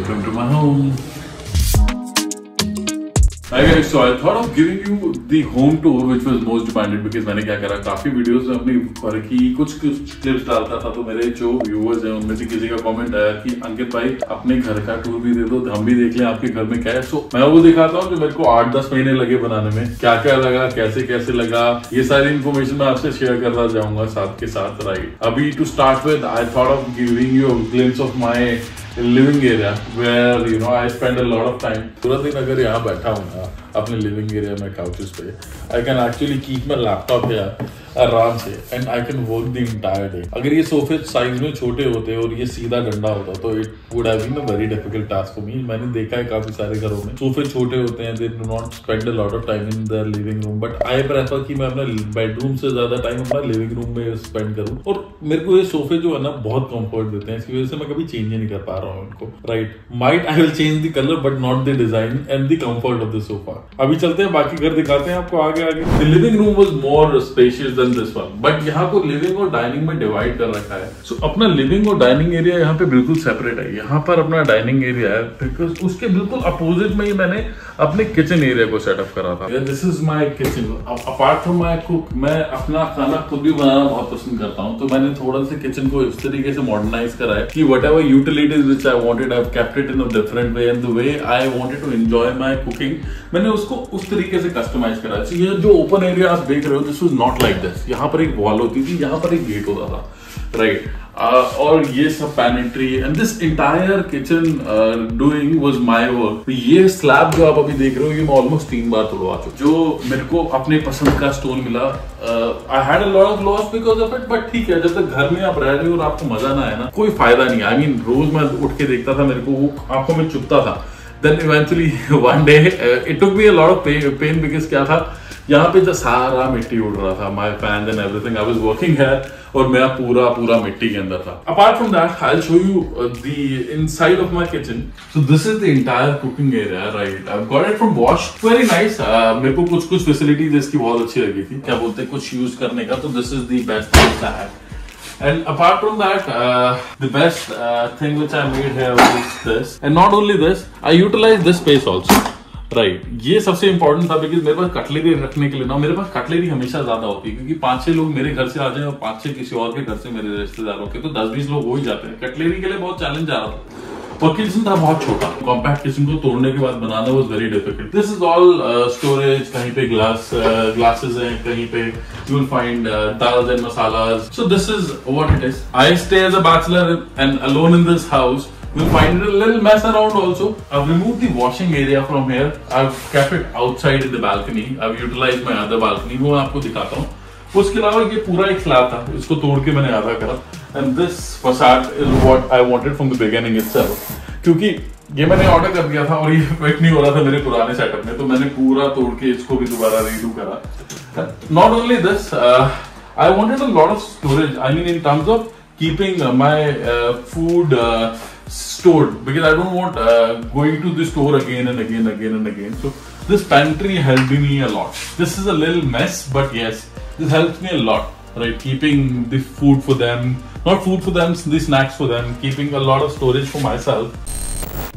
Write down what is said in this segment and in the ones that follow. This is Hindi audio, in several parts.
welcome to my home. Hi guys, so I thought of giving you the home tour which was most demanded because मैंने क्या करा, काफी वीडियोस में अपनी घर की कुछ क्लिप्स डालता था, तो मेरे जो व्यूअर्स हैं उनमें से किसी का कमेंट आया कि अंकित भाई अपने घर का टूर भी दे दो, हम भी देख लें आपके घर में क्या है। सो मैं वो दिखाता हूँ जो मेरे को 8-10 महीने लगे बनाने में, क्या क्या लगा, कैसे कैसे लगा, ये सारी इन्फॉर्मेशन मैं आपसे शेयर करना चाहूंगा साथ के साथ। राइट, अभी to start with I thought of giving you a glimpse of my living area where you know I spend a lot of time. पूरा दिन अगर यहाँ बैठा हूँ ना अपने लिविंग एरिया में काउचेस पे, I can actually keep my laptop here आराम से and I can work the entire day. अगर ये सोफे साइज में छोटे होते और ये सीधा डंडा होता तो it would have been a very difficult task for me. मैंने देखा है काफी सारे घरों में सोफे छोटे होते हैं, they do not spend a lot of time in the living room, but I prefer कि मैं अपना बेडरूम से ज्यादा टाइम अपना लिविंग रूम में स्पेंड करूं। और मेरे को ये सोफे जो है ना बहुत कंफर्ट देते हैं, इसकी वजह से मैं कभी चेंज ही नहीं कर पा रहा हूँ इनको। Right, might I will change the colour but not the design and the comfort of the sofa. अभी चलते हैं बाकी घर दिखाते हैं आपको आगे आगे। The living room was more spacious than this one, but यहाँ को लिविंग और डाइनिंग में डिवाइड कर रखा है। सो अपना लिविंग और डाइनिंग एरिया यहाँ पे बिल्कुल सेपरेट है। यहाँ पर अपना डाइनिंग एरिया है, बिकॉज उसके बिल्कुल अपोजिट में ही मैंने अपने किचन एरिया को सेटअप करा था। This is my kitchen. Apart from my cook, मैं अपना खाना खुद भी बनाना बहुत पसंद करता हूँ, तो मैंने थोड़ा सा किचन को इस तरीके से मॉडर्नाइज करा है कि whatever utilities which I wanted I have kept it in a different way and the way I wanted to enjoy my cooking, मैंने उसको उस तरीके से कस्टमाइज करा है। ये जो ओपन एरिया आप देख रहे हो, this was not like this. यहाँ पर एक वॉल होती थी, यहाँ पर एक गेट होता था। राइट, और ये सब pantry and this entire kitchen doing was my work. ये स्लैब जो आप अभी देख रहे हो, ये मैं ऑलमोस्ट 3 बार तोड़वा चुका। जो मेरे को अपने पसंद का स्टोन मिला, I had a lot of loss because of it, but ठीक है, जब तक घर में आप रह रहे हो और आपको मजा ना आए ना, कोई फायदा नहीं। आई मीन रोज मैं उठ के देखता था, मेरे को वो आंखों में चुभता था। Then eventually one day it took me a lot of pain because क्या था, यहाँ पे जो सारा मिट्टी उड़ रहा था, my fan and everything, I was working here और मैं पूरा मिट्टी के अंदर था। Apart from that I will show you the inside of my kitchen. So this is the entire cooking area. Right, I got it from wash, very nice. मेरे को कुछ फैसिलिटीज इसकी बहुत अच्छी लगी थी, क्या बोलते हैं, कुछ यूज करने का, तो this is the best thing I have. And apart from that, the best thing which I made here was this. And not only this, I utilized this space also. Right, ये सबसे इंपॉर्टेंट था बिकॉज मेरे पास कटलरी रखने के लिए ना, मेरे पास कटलरी हमेशा ज्यादा होती है, क्योंकि 5-6 लोग मेरे घर से आ जाए और 5-6 किसी और के घर से मेरे रिश्तेदारों के, तो 10-20 लोग हो ही जाते हैं। कटलरी के लिए बहुत चैलेंज आ रहा था और किचन था बहुत छोटा। कॉम्पैक्ट किचन को तोड़ने के बाद बनाना was very difficult. This is all storage, कहीं पे ग्लासेस हैं, कहीं पे you will find dals and masalas. So this is what it is. I stay as a bachelor and alone in this house. You'll find it a little mess around also. I've removed the washing area from here. I've kept it outside in the balcony. I've utilized my other balcony. वो मैं आपको दिखाता हूँ। उसके अलावा ये पूरा एक स्लैब था, इसको तोड़ के मैंने आधा करा। And this facade is what I wanted from the beginning itself. क्योंकि ये मैंने ऑर्डर कर दिया था और ये फिट नहीं हो रहा था मेरे पुराने सेटअप में, तो मैंने पूरा तोड़ के इसको भी दोबारा रीडू करा। Not only this, I wanted a lot of storage. I mean, in terms of keeping my food stored, because I don't want going to the store again and again. So this pantry helped me a lot. This is a little mess, but yes, this helps me a lot. Right, keeping the food for them, not food for them, the snacks for them, keeping a lot of storage for myself.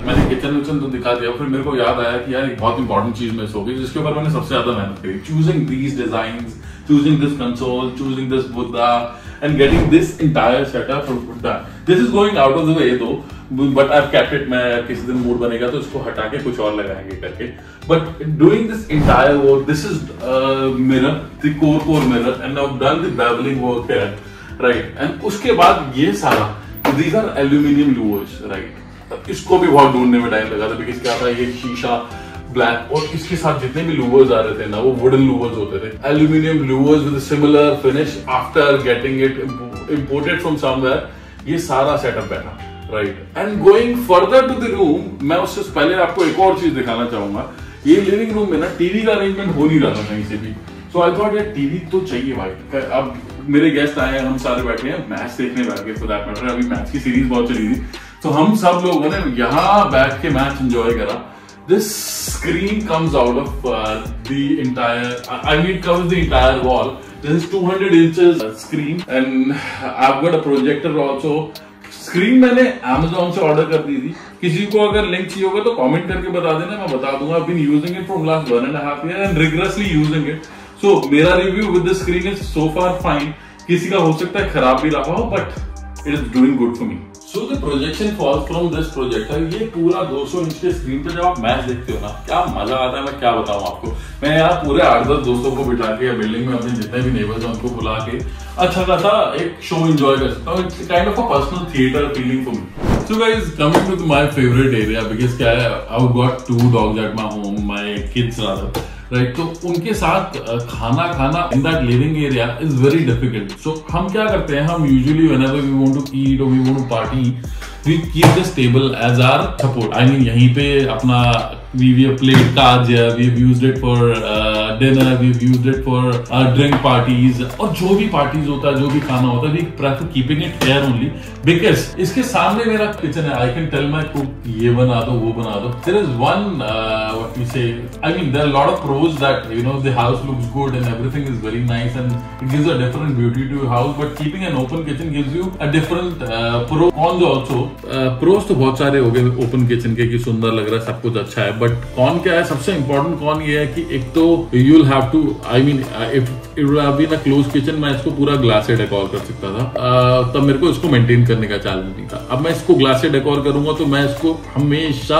मैंने किचन तो दिखा दिया, फिर मेरे को याद आया कि यार एक बहुत इंपॉर्टेंट चीज मिस हो गई, जिसके ऊपर मैंने सबसे ज्यादा मेहनत करी। Choosing these designs, choosing this console, choosing this Buddha, and getting this entire setup for Buddha. This is going out of the way though, but I've kept it. मैं किसी दिन मूड बनेगा तो इसको हटा के कुछ और लगाएंगे करके. But doing this entire work, this is mirror, the core mirror, and I've done the beveling work here, right? And उसके बाद ये सारा, these are aluminium lures, right? इसको भी बहुत ढूंढने में टाइम लगा था, because क्या था, ये शीशा ब्लैक, और इसके साथ जितने भी लूवर्स आ रहे थे ना, वो वुडन लूवर्स होते थे, aluminium louvres with similar finish after getting it imported from somewhere. ये सारा सेटअप बैठा, right. And going further to the room, मैं उससे पहले आपको एक और चीज दिखाना चाहूंगा। ये लिविंग रूम में ना टीवी का अरेंजमेंट हो नहीं रहा था कहीं से भी, सो आई थॉट यार टीवी तो चाहिए भाई। अब मेरे गेस्ट आए हैं, हम सारे बैठे हैं, मैच देखने बैठ गए, फॉर दैट मैटर अभी मैच की सीरीज बहुत चली थी, तो हम सब लोगों ने यहाँ बैठ के मैच एंजॉय करा। This screen comes out of the entire, I mean covers the entire wall. This is 200 inches screen, and I've got a projector also screen मैंने Amazon से ऑर्डर कर दी थी। किसी को अगर लिंक चाहिए होगा तो कमेंट करके बता देना, मैं बता दूंगा। I've been using it from last 1.5 year and rigorously using it. So मेरा review with the screen is so far fine. किसी का हो सकता है खराब भी रहा हो, but it is doing good for me. So the projection falls from this projector. ये पूरा 200 इंच के स्क्रीन पे जब आप मैच देखते हो ना, क्या मजा आता है, मैं क्या बताऊं आपको। मैं यहाँ पूरे 8-10 दोस्तों को बिठा के या बिल्डिंग में अपने जितने भी नेबर्स हैं उनको बुला के अच्छा खासा एक शो एंजॉय कर सकता हूँ। It's kind of a personal theatre feeling for me. So guys, coming to my favorite area, because क्या है, I've got 2 dogs at my home, my kids rather, right? तो उनके साथ खाना खाना in that living area is very difficult. So हम क्या करते हैं, हम usually whenever we want to eat or we want to party, we keep this table as our support. I mean यहीं पे अपना we have played cards here, we've used it for dinner, we've used it for drink parties, और जो भी parties होता है, जो भी खाना होता है, we prefer keeping it here only because इसके सामने मेरा किचन है। I can tell my cook ये बना दो, वो बना दो। There is one what we say, I mean there are a lot of pros that you know the house looks good and everything is very nice and it gives a different beauty to your house, but keeping an open kitchen gives you a different pro cons also। pros तो बहुत सारे हो गए ओपन किचन के कि सुंदर लग रहा है, सब कुछ अच्छा है, बट कौन क्या है, सबसे इंपॉर्टेंट कौन ये है कि एक तो you'll have to, I mean if it would have been a closed kitchen मैं इसको पूरा ग्लास से डेकोर कर सकता था, तब मेरे को इसको मेंटेन करने का चैलेंज नहीं था। अब मैं इसको ग्लास से डेकोर करूंगा तो मैं इसको हमेशा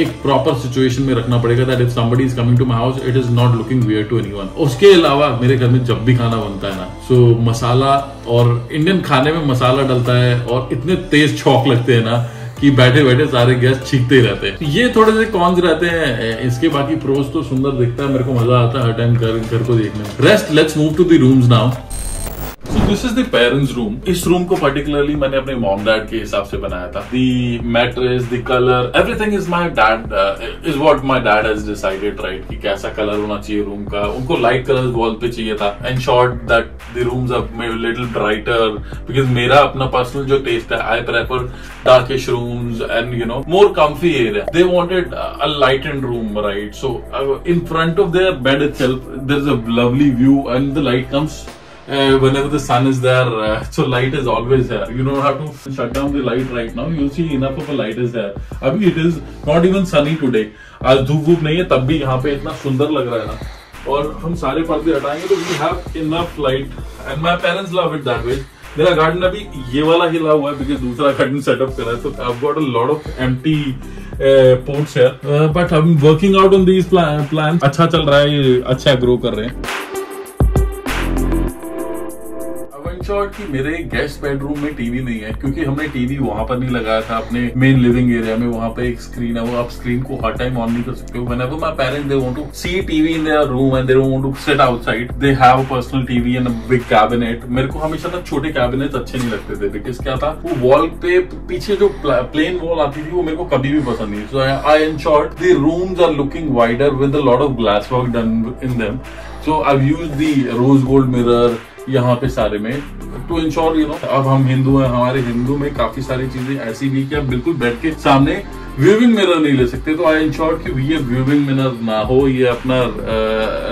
एक प्रॉपर सिचुएशन में रखना पड़ेगा that if somebody is coming to my house it is not looking weird to anyone। उसके अलावा मेरे घर में जब भी खाना बनता है ना, सो मसाला, और इंडियन खाने में मसाला डलता है और इतने तेज छौंक लगते हैं ना कि बैठे बैठे सारे गेस्ट छींकते ही रहते हैं। ये थोड़े से कॉन्स रहते हैं, इसके बाकी प्रोस तो सुंदर दिखता है, मेरे को मजा आता है हर टाइम घर को देखने में। Rest, let's move to the rooms now. So this is the parents' room. इस रूम को particularly मैंने अपने mom dad के हिसाब से बनाया था। The mattress, the color, everything is my dad is what my dad has decided, right? कि कैसा कलर होना चाहिए रूम का। उनको light colors wall पे चाहिए था। Ensured that the rooms are maybe a little brighter because मेरा अपना personal जो taste है, I prefer darkish rooms and you know more comfy area. They wanted a lightened room, right? So in front of their bed itself, there's a lovely view and the light comes whenever the sun is there, so light is always there. You don't have to shut down the light right now. You'll see enough of a light is there. अभी it is not even sunny today. आज धूप वूप नहीं है, तब भी यहाँ पे इतना सुंदर लग रहा है ना। और हम सारे पर्दे हटाएंगे तो we have enough light and my parents love it that way. मेरा गार्डन अभी ये वाला हिला हुआ है because दूसरा गार्डन सेटअप करा है, तो I've got a lot of empty pots here. But I'm working out on these plants. अच्छा चल रहा है, ये अच्छा ग्रो कर रहे हैं। शॉर्ट कि मेरे गेस्ट बेडरूम में टीवी नहीं है क्योंकि हमने टीवी वहां पर नहीं लगाया था। अपने मेन लिविंग एरिया में वहां पे एक स्क्रीन है, वो आप स्क्रीन को हर टाइम ऑन नहीं कर सकते हो। Whenever my parents they want to see TV in their room and they don't want to sit outside, they have a personal TV and a big cabinet। मेरे को हमेशा तक छोटे कैबिनेट अच्छे नहीं लगते थे बिकॉज क्या था, वो वॉल पे पीछे जो प्लेन वॉल आती थी वो मेरे को कभी भी पसंद नहीं। So I ensured the rooms are looking wider with a lot of glass work done in them। So I've used the rose gold mirror यहाँ पे सारे में टू इंश्योर यू नो। अब हम हिंदू हैं, हमारे हिंदू में काफी सारी चीजें ऐसी भी कि आप बिल्कुल बेड के सामने व्यूइंग मिरर नहीं ले सकते, तो आई इंश्योर कि ये व्यूइंग मिरर ना हो, ये अपना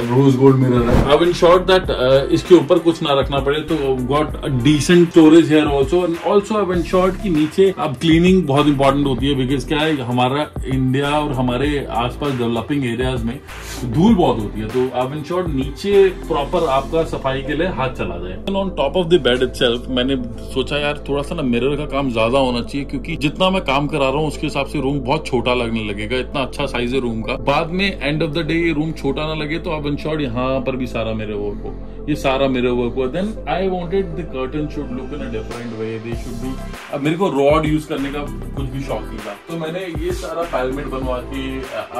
रोज गोल्ड मिरर है। अब इंश्योर दैट इसके ऊपर कुछ ना रखना पड़े, तो got a decent storage here also. And also I ensure कि नीचे अब क्लीनिंग बहुत इंपॉर्टेंट होती है बिकॉज क्या है, हमारा इंडिया और हमारे आसपास डेवलपिंग एरियाज में धूल बहुत होती है, तो आप इंश्योर नीचे प्रॉपर आपका सफाई के लिए हाथ चला जाए। And on top of the bed itself मैंने सोचा यार थोड़ा सा ना मिरर का काम ज्यादा होना चाहिए क्योंकि जितना मैं काम करा रहा हूँ उसके हिसाब से रूम बहुत छोटा लगने लगेगा। इतना अच्छा साइज है रूम का, बाद में एंड ऑफ द डे ये रूम छोटा ना लगे, तो अब इंश्योर यहाँ पर भी सारा मिरर वर्क हो, ये सारा मिरर वर्क हो। Then I wanted the curtain should look in a different way, they should be. अब मेरे को रॉड यूज करने का कुछ भी शौक नहीं था, तो मैंने ये सारा पैलमेट बनवा के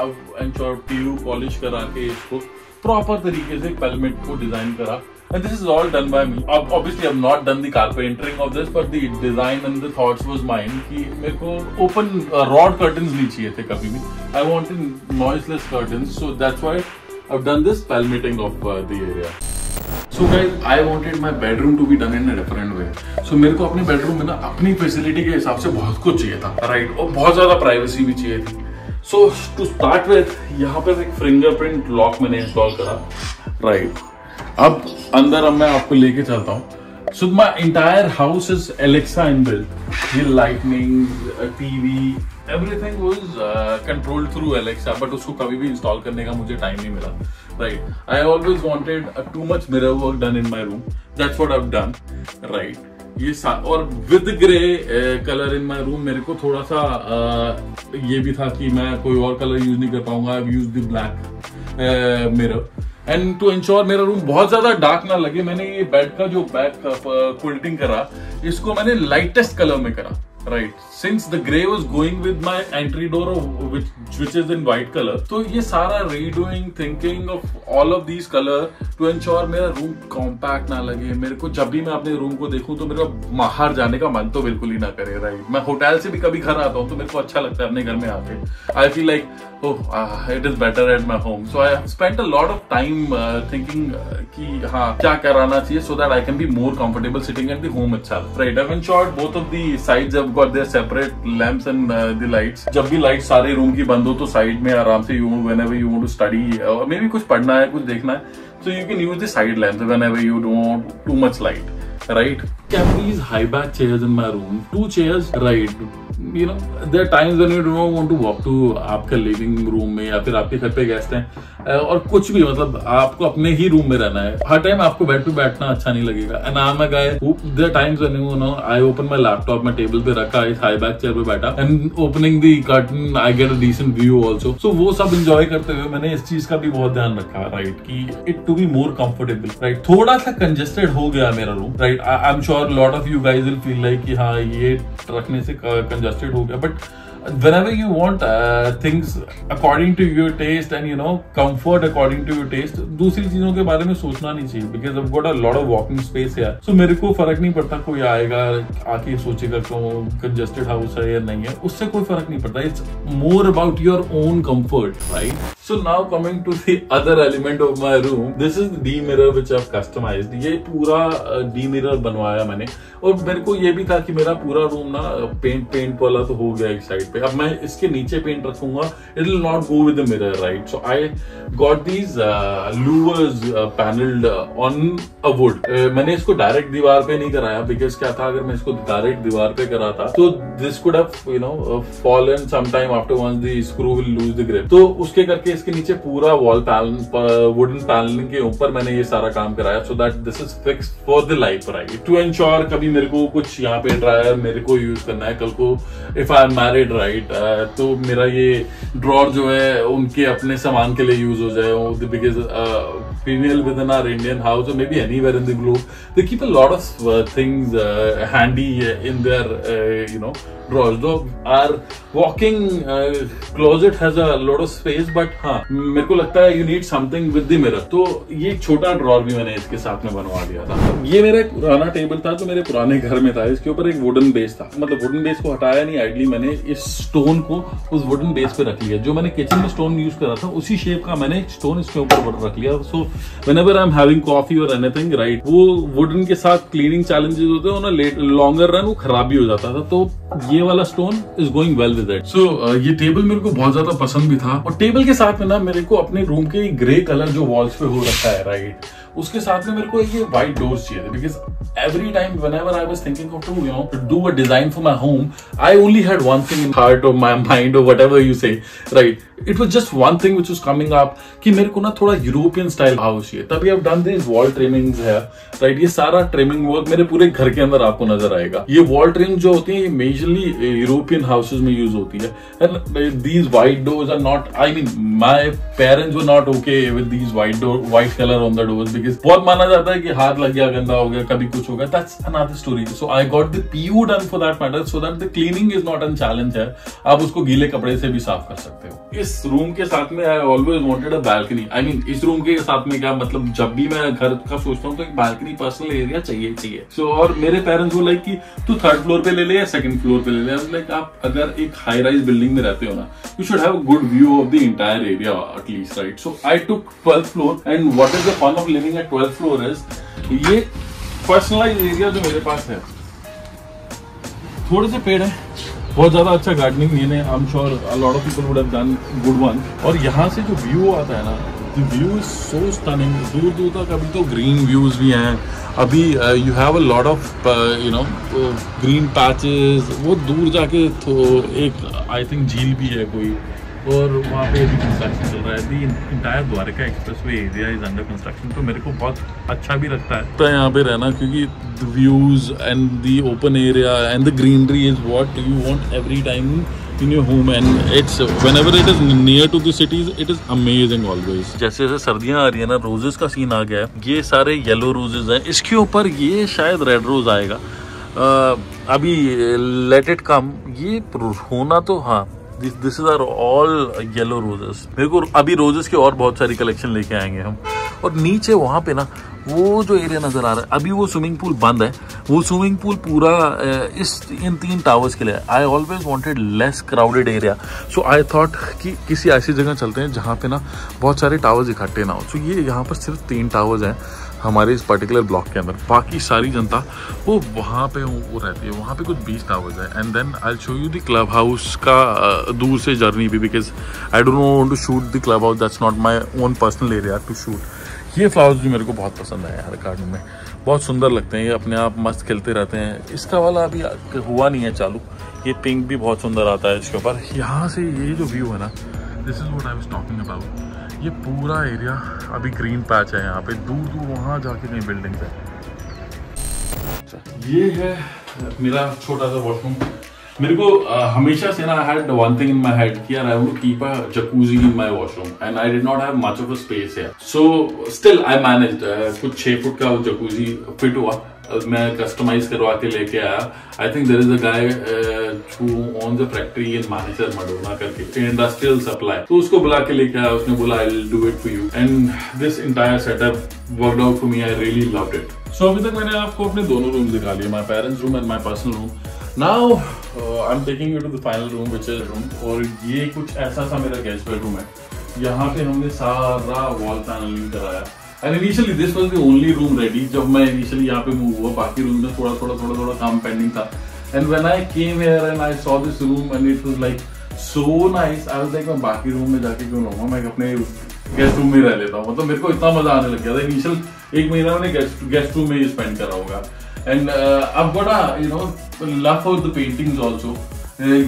अब इंश्योर पीयू पॉलिश करा के इसको प्रॉपर तरीके से पैलमेट को डिजाइन करा। And this is all done by me. Obviously, I've not done the carpentering of this, but the design and the thoughts was mine. कि मेरे को open rod curtains नहीं चाहिए थे कभी भी. I wanted noiseless curtains, so that's why I've done this palmeting of the area. So guys, I wanted my bedroom to be done in a different way. So मेरे को अपने bedroom में ना अपनी facility के हिसाब से बहुत कुछ चाहिए था, right? और बहुत ज़्यादा privacy भी चाहिए थी. So to start with, यहाँ पर एक fingerprint lock मैंने install करा, right? अब अंदर मैं आपको लेके चलता हूँ। So my entire house is Alexa inbuilt. ये lightning, TV, everything was controlled through Alexa, but उसको कभी भी install करने का मुझे time नहीं मिला. Right. I always wanted too much mirror work done in my room. That's what I've done. Right. ये और with grey colour in my room मेरे को थोड़ा सा ये भी था कि मैं कोई और कलर यूज नहीं कर पाऊंगा. I use the black mirror and to ensure मेरा रूम बहुत ज्यादा डार्क ना लगे, मैंने ये बेड का जो बैक क्विल्टिंग करा इसको मैंने लाइटेस्ट कलर में करा. Right, since the grey was going with my entry door, which is in white color, तो ये सारा redoing, thinking of all of these color to ensure मेरा room compact ना लगे. मेरे को जब भी मैं अपने रूम को देखूं तो मेरे को बाहर जाने का मन तो बिल्कुल ही ना करे. राइट, मैं होटल से भी कभी घर आता हूँ तो मेरे को अच्छा लगता है अपने घर में आके. I feel like it is better at my home. So I have spent a lot of time thinking कि हाँ क्या कराना चाहिए so that I can be more comfortable sitting at the home itself. Right, I've ensured both of the sides have got their separate lamps and the lights. जब भी लाइट सारे रूम की बंद हो तो साइड में आराम से whenever you want to study or maybe कुछ पढ़ना है कुछ देखना है, so you can use the side lamps whenever you don't want too much light. Right, kept these high back chairs in my room, 2 chairs. Right, you know there are times when you don't want to walk to आपके लिविंग रूम में या फिर आपके घर पे गेस्ट हैं और कुछ भी मतलब आपको अपने ही रूम में रहना है. हर टाइम आपको बेड पे बैठना अच्छा नहीं लगेगा. And I am a guy there are times when you know I open my laptop, मैं टेबल पे रखा इस हाई बैक चेयर पे बैठा and opening the curtain I get a decent view also. So वो सब एंजॉय करते हुए मैंने इस चीज का भी बहुत ध्यान रखा. राइट, कि it to be more comfortable. Right, थोड़ा सा कंजेस्टेड हो गया मेरा room. Right, I am sure lot of you guys will feel like कि हाँ ये रखने से कंजेस्टेड हो गया, but whenever you want things according to your taste and you know comfort according to your taste, दूसरी चीजों के बारे में सोचना नहीं चाहिए. because I've got a lot of walking space here, so मेरे को फर्क नहीं पड़ता कोई आएगा आके सोचेगा क्यों congested house है या नहीं है, उससे कोई फर्क नहीं पड़ता. it's more about your own comfort. Right, so now coming to the other element of my room, this is the D mirror which I've customized. ये पूरा D mirror बनवाया मैंने और मेरे को ये भी था कि मेरा पूरा रूम ना पेंट वाला तो हो गया एक साइड पे. अब मैं इसके नीचे पेंट रखूंगा, it will not go with the mirror. Right, so I got these louvres panelled on a would. मैंने इसको डायरेक्ट दीवार पे नहीं कराया बिकॉज क्या था अगर मैं इसको डायरेक्ट दीवार पे कराता तो this could have you know fallen some time after once the screw will lose the grip. तो उसके करके इसके नीचे पूरा वॉल वुडन पैनलिंग के ऊपर मैंने ये सारा काम कराया so that this is fixed for the life. Right, to ensure कभी मेरे को कुछ यहाँ पे ड्रायर मेरे को यूज करना है, कल को if I am married right तो मेरा ये ड्रॉर जो है उनके अपने सामान के लिए यूज हो जाए. Because female within our Indian house or maybe anywhere in the globe, they keep a lot of things handy in their you know drawers. Though our walk-in closet has a lot of space, but हाँ मेरे को लगता है you need something with the mirror. तो ये एक छोटा ड्रॉर भी मैंने इसके साथ में बनवा दिया था. ये मेरा एक पुराना टेबल था जो मेरे पुराने घर में था. इसके ऊपर एक वुडन बेस था, मतलब वुडन बेस को हटाया नहीं, आइडली मैंने इस स्टोन को उस वुडन बेस पे रख लिया. जो मैंने किचन में स्टोन यूज करा था उसी शेप का मैंने स्टोन इसके ऊपर रख लिया. सो whenever I'm having coffee or anything, right, वो वुडन के साथ क्लीनिंग चैलेंजेस होते हैं ना, लॉन्गर रन वो खराब भी हो जाता था. तो ये वाला stone is going well with it. So ये टेबल मेरे को बहुत ज्यादा पसंद भी था. और टेबल के साथ में ना मेरे को अपने रूम के ग्रे कलर जो वॉल्स पे हो रखा है राइट, उसके साथ में मेरे को ये व्हाइट डोर्स चाहिए थे. Because every time whenever I was thinking of to you know to do a design for my home, I only had one thing in heart or my mind or whatever you say, right? It was just one thing which was coming up कि मेरे को ना थोड़ा यूरोपियन स्टाइल हाउस चाहिए. तभी I've done these wall trimmings है राइट. ये सारा ट्रिमिंग वर्क मेरे पूरे घर के अंदर आपको नजर आएगा. ये वॉल ट्रिम जो होती है ये मेजरली यूरोपियन हाउसेज में यूज होती है. And these white doors are not, I mean my parents were not okay with these white colour on the doors because बहुत माना जाता है कि हाथ लग गया, गंदा हो गया, कभी कुछ हो गया. That's another story. So I got the PU done for that matter so that the cleaning is not a challenge है. आप उसको गीले कपड़े से भी साफ कर सकते हो. इस रूम के साथ में I always wanted a balcony. I mean इस रूम के साथ में क्या मतलब जब भी मैं घर का सोचता हूँ तो एक बालकनी पर्सनल एरिया चाहिए. सो और मेरे पेरेंट्स वो लाइक कि तू 3rd फ्लोर पे ले ले या 2nd फ्लोर पे ले ले. लाइक आप अगर एक हाई राइज बिल्डिंग में रहते हो ना, you should have a good view of the entire area at least right. So I took 12th floor and what is the fun of living at 12th floor is ये पर्सनलाइज एरिया जो मेरे पास है. थोड़े से पेड़ है, बहुत ज्यादा अच्छा गार्डनिंग नहीं है. आई am sure a lot of people would have done good one. और यहाँ से जो व्यू आता है ना The view is so stunning. दूर दूर तक अभी तो ग्रीन व्यूज भी हैं. अभी you have a lot of green patches. वो दूर जाके तो एक I think झील भी है कोई, और वहाँ पे अभी कंस्ट्रक्शन चल रहा है. The entire Dwarka expressway area is under construction. तो मेरे को बहुत अच्छा भी लगता है तो यहाँ पे रहना, क्योंकि the views and the open area and the greenery is what you want every time in your home, and it's whenever it is near to the cities it is amazing always. जैसे जैसे सर्दियाँ आ रही है ना, रोजेस का सीन आ गया है. ये सारे येलो रोजेस हैं, इसके ऊपर ये शायद रेड रोज आएगा. अभी लेट इट कम. ये होना तो हाँ, this is our all yellow roses. मेरे को अभी रोजेस के और बहुत सारी कलेक्शन लेके आएंगे हम. और नीचे वहाँ पे ना वो जो एरिया नजर आ रहा है, अभी वो स्विमिंग पूल बंद है. वो स्विमिंग पूल पूरा इन 3 टावर्स के लिए. I always wanted less crowded area, so I thought कि किसी ऐसी जगह चलते हैं जहाँ पे ना बहुत सारे टावर्स इकट्ठे ना हो. सो ये यहाँ पर सिर्फ 3 टावर्स हैं हमारे इस पर्टिकुलर ब्लॉक के अंदर. बाकी सारी जनता वो वहाँ पे वो रहती है. वहाँ पे कुछ 20 टावर्स है. And then I show you the clubhouse का दूर से जर्नी भी, because I don't want to shoot the clubhouse. That's not my own personal area to shoot. ये फ्लावर्स भी मेरे को बहुत पसंद आया यार गार्डन में. बहुत सुंदर लगते हैं, ये अपने आप मस्त खिलते रहते हैं. इसका वाला अभी हुआ नहीं है चालू. ये पिंक भी बहुत सुंदर आता है इसके ऊपर. यहाँ से ये जो व्यू है ना, this is what I was talking about. ये पूरा एरिया अभी ग्रीन पैच है. यहाँ पे दूर दूर वहाँ जाके कहीं बिल्डिंग्स है. ये है मेरा छोटा सा वॉशरूम. मेरे को हमेशा से ना I had one thing in my head कि यार I want to keep a jacuzzi in my washroom, and I did not have much of a space here. So still I managed. कुछ 6 फुट का जकूजी फिट हुआ. मैं कस्टमाइज करवा के लेके आया. I think there is a guy who owns a factory in Manesar मडोना करके, इंडस्ट्रियल सप्लाई. तो उसको बुला के लेके आया. उसने बोला I will do it for you, and this entire setup worked out for me. I really loved it. सो अभी तक मैंने आपको अपने दोनों रूम दिखा लिए, my parents room and my personal room. Now I'm taking you to the final room, which is room. और ये कुछ ऐसा सा मेरा गेस्ट बेडरूम है. यहाँ पे हमने सारा वॉल पैनलिंग कराया. And initially this was the only room ready. जब मैं initially यहाँ पे मूव हुआ, बाकी रूम में थोड़ा काम पेंडिंग था. And when I came here and I saw this room and it was like so nice, I was like मैं बाकी रूम में जाके क्यों रहूँगा, मैं अपने गेस्ट रूम में रह लेता हूँ. मतलब मेरे को इतना मजा आने लग गया था. इनिशियल 1 महीना मैंने गेस्ट रूम में ही स्पेंड करा होगा. And I've got a love for the paintings also.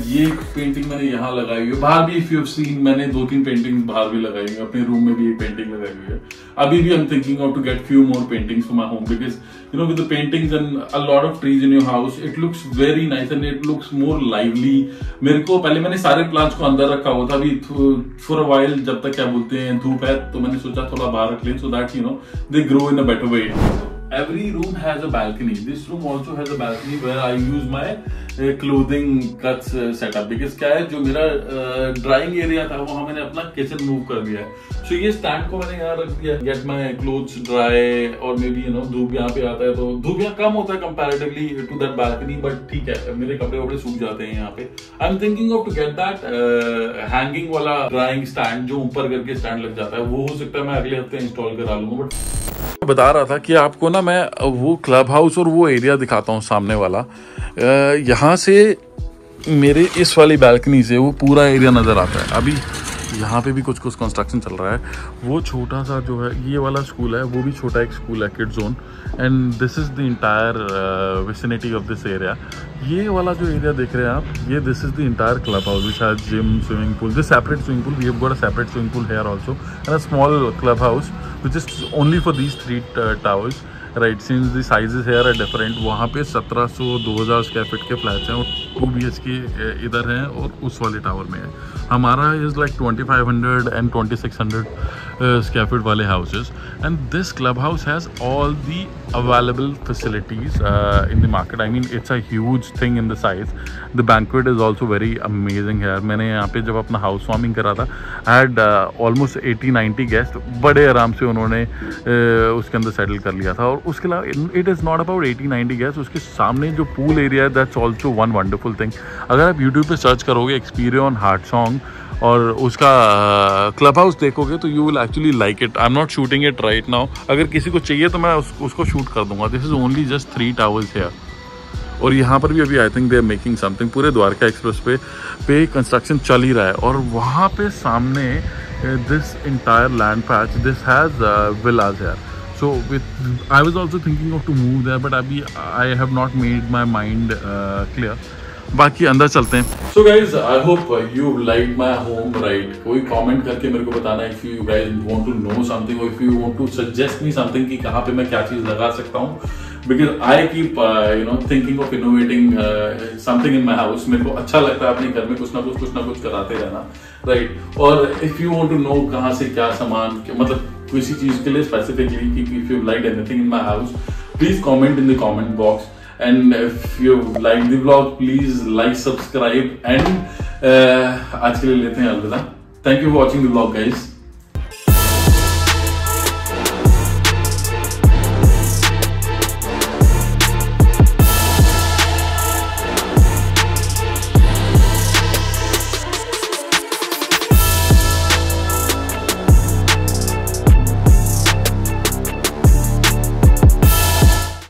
ये पेंटिंग मैंने यहाँ लगाई हुई है. बाहर भी if you've seen, मैंने 2-3 पेंटिंग्स बाहर भी लगाई हुई है. अपने रूम में भी एक पेंटिंग लगाई हुई है. अभी भी I'm thinking of to get few more paintings for my home, because with the paintings and a lot of trees in your house, it looks very nice and it looks more lively. मेरे को पहले मैंने सारे प्लांट्स को अंदर रखा हुआ था. अभी for a while, जब तक क्या बोलते हैं धूप है, तो मैंने सोचा थोड़ा बाहर रख लें, so that they grow in a better way. Every room has a balcony. This room also has a balcony where I use my clothing cuts setup. Because क्या है, जो मेरा ड्राइंग एरिया था वहाँ मैंने अपना किचन मूव कर दिया है. So ये स्टैंड को मैंने यहाँ रख दिया. Get my clothes dry, और मे बी धूप यहाँ पे आता है तो धूप यहाँ कम होता है comparatively to that balcony, but ठीक है, मेरे कपड़े वपड़े सूख जाते हैं यहाँ पे. I'm thinking of to get that hanging वाला ड्राइंग स्टैंड जो ऊपर करके स्टैंड लग जाता है. वो हो सकता है मैं अगले हफ्ते इंस्टॉल करा लूंगा. बट बता रहा था कि आपको ना मैं वो क्लब हाउस और वो एरिया दिखाता हूँ सामने वाला. यहाँ से मेरे इस वाली बैल्कनी से वो पूरा एरिया नज़र आता है. अभी यहाँ पे भी कुछ कंस्ट्रक्शन चल रहा है. वो छोटा सा जो है ये वाला स्कूल है, वो भी छोटा एक स्कूल है, kid zone. And this is the entire vicinity of this area. ये वाला जो एरिया देख रहे हैं आप, ये this is the entire clubhouse which has gym, swimming pool. This separate swimming pool. We have got a separate swimming pool here also, and a small clubhouse which is only for these 3 towers, right? Since the sizes here are different. वहाँ पे 1700-2000 स्क्वायर फीट के फ्लैट्स हैं, और 2 BHK इधर हैं और उस वाले टावर में है. हमारा is like 2500 and 2600 square feet वाले houses. And this club house has all the available facilities in the market. I mean it's a huge thing in the size. The banquet is also very amazing है. मैंने यहाँ पे जब अपना हाउस वार्मिंग करा था, आई हैड ऑलमोस्ट 80-90 गेस्ट. बड़े आराम से उन्होंने उसके अंदर सेटल कर लिया था. और उसके अलावा it is not about 80-90 guest. उसके सामने जो पूल एरिया है, that's also one wonderful thing. अगर आप यूट्यूब पे सर्च करोगे एक्सपीरियन हार्टसोंग और उसका क्लब हाउस देखोगे, तो you will actually like it. I am not shooting it right now. अगर किसी को चाहिए तो मैं उसको शूट कर दूंगा. This is only just 3 towers here. और यहाँ पर भी अभी I think they are making something. पूरे द्वारका एक्सप्रेस पे कंस्ट्रक्शन चल ही रहा है. और वहाँ पे सामने this entire land patch, this has villas here. So I was also thinking of to move there, but I have not made my mind clear. बाकी अंदर चलते हैं. So guys, I hope you liked my home, right? कोई comment करके मेरे को बताना if you guys want to know something or if you want to suggest me something कि कहाँ पे मैं क्या चीज़ लगा सकता हूँ. Because I keep thinking of innovating something in my house. मेरे को अच्छा लगता है अपने घर में कुछ ना कुछ कराते रहना, right? और if you want to know कहाँ से क्या सामान, मतलब किसी चीज़ के लिए specifically, if you liked anything in my house, please comment in the comment box. And if you like the vlog, please like, subscribe, and आज के लिए लेते हैं अलविदा. Thank you for watching the vlog, guys.